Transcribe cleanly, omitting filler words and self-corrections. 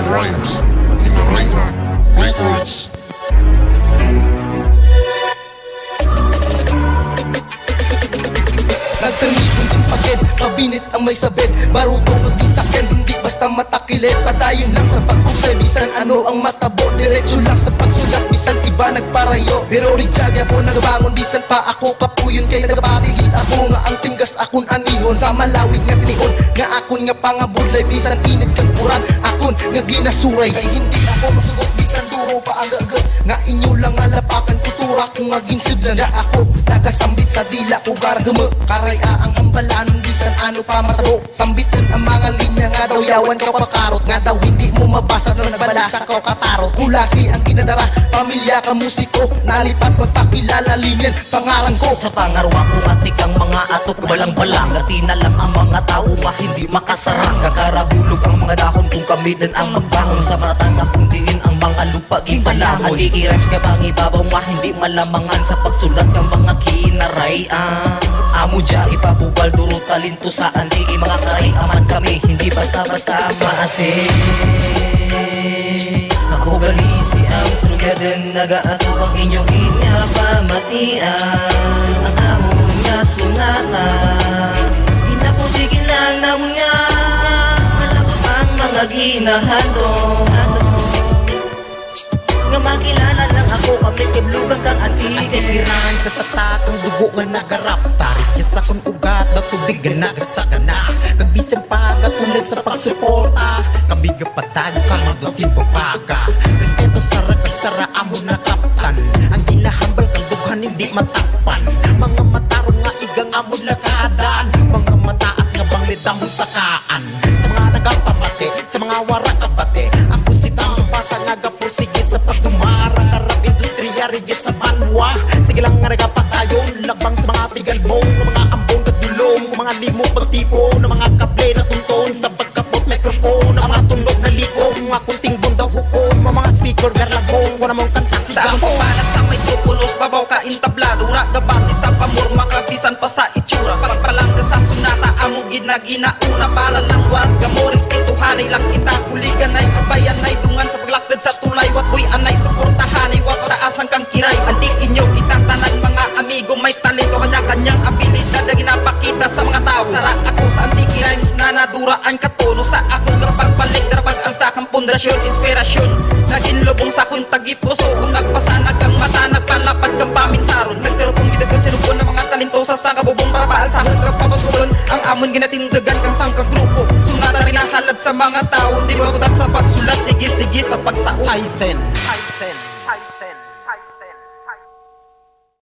Rhymes, Himalaya Records. Nagtanipon din paged, mabinit ang may sabed. Baruto naging sakyan, hindi basta matakilid. Padayon lang sa pag-usay, bisan ano ang matabo. Diretso lang sa pagsulat, bisan iba nagparayo. Pero rinsyag ako nagbangon, bisan pa ako kapuyon. Kaya nagpatigid ako nga ang tinggas akon anihon. Sa malawig nga tinion, nga akon nga pangabulay. Bisan init kag uran, akon nga ginasuray. Kay hindi ako masugot, bisan duro pa ang gagat. Nga inyo lang alapakan, kutura kung nga ginsudlan. Diya ako nagasambit sa dila ko gargama. Karay ang hambalanon, bisan ano pa matabo. Sambitan ang mga linya nga daw yawan ka pakarot. Nga daw hindi mo mabasa nung nabalasa ka katarot. Kulasi ang kinadara, pamilya ka musiko. Nalipat magpakilala linyan, pangalan ko. Sa pangarwa ko atik ang mga atok balang-balang. Gatina lang ang mga tao ba hindi makasarang. Kakarahulog ang mga dahon kung kami din ang magbangon. Sa maratang na kung diin ang mga lupa gibalangon. Antiki rhymes ka bang ibabaw ma hindi malamangan. Sa pagsulat ng mga kinaray amo dya ipabubal duro talento sa antiki. Mga karay aman kami hindi basta-basta maasin. Ako gali si ang surugadan, nagaato ang inyong inapamatian. Ang amon nga sunata, pinapusigin lang namon nga. Malapot ang mga ginahadong nga makilala lang ako kamis kay blugang kang antik. Iran sa tatakang dugo nga nagarap. Tarik sa kung ugat na tubig nga nagasagana. Kagbisang pagatulan sa pagsuporta. Kabiga patalo ka maglaking babaga. Respeto sa rakag sara amo na kaptan. Ang ginahambal kang dughan hindi matakpan. Mga matarong nga igang amo lakadan. Mga mataas nga banglid ang husakaan. Sa mga nagapamate, sa mga warakabate. Ang pusitang sa bata nga gapusige sa pagdumara. Karap industriya rigis sa banwa. Sige lang nga nagapatayon. Lagbang sa mga tigalbong, ng mga ambong katulong, mga limong pagtipo, ng mga kable na tunton sa pagkapot microphone, ng mga tunog na likom, mga kunting bundaw hukom, mga speaker garlagong, kung namang kanta sigaw. Sa papalat sa metropolis, babaw ka intablado. Raga base sa pamor, makabisan pa sa itsura. Pagpalangga sa sunata, amugid na ginauna. Para lang warat gamo, respetuhanay lang kita. Kuliganay, abayanay, dungan sa paglaktad sa tulay. Wat boy anay, suportahanay, wat taasan kang kiray. Antik inyo, kita tanan mga amigo. May talento, kanya-kanyang abilidad na ginapakita sa mga tao. Sara ako sa antiki rhymes na naduraan katono. Sa akong napagpalik, darabag ang sakang pundasyon, inspirasyon. Naging lubong sa akong tagipuso. Kung nagpasanag ang mata, nagpalapad kang paminsaron. Nagtarupong gidagod sinubon ng mga talento sa sangkabubong para paal sa hanggang papos ko doon. Ang amon ginatindagan kang sangkagrupo. Sunata rin nahalad sa mga tao. Di mo kutat sa pagsulat, sige-sige sa pagtao. Saisen. Saisen.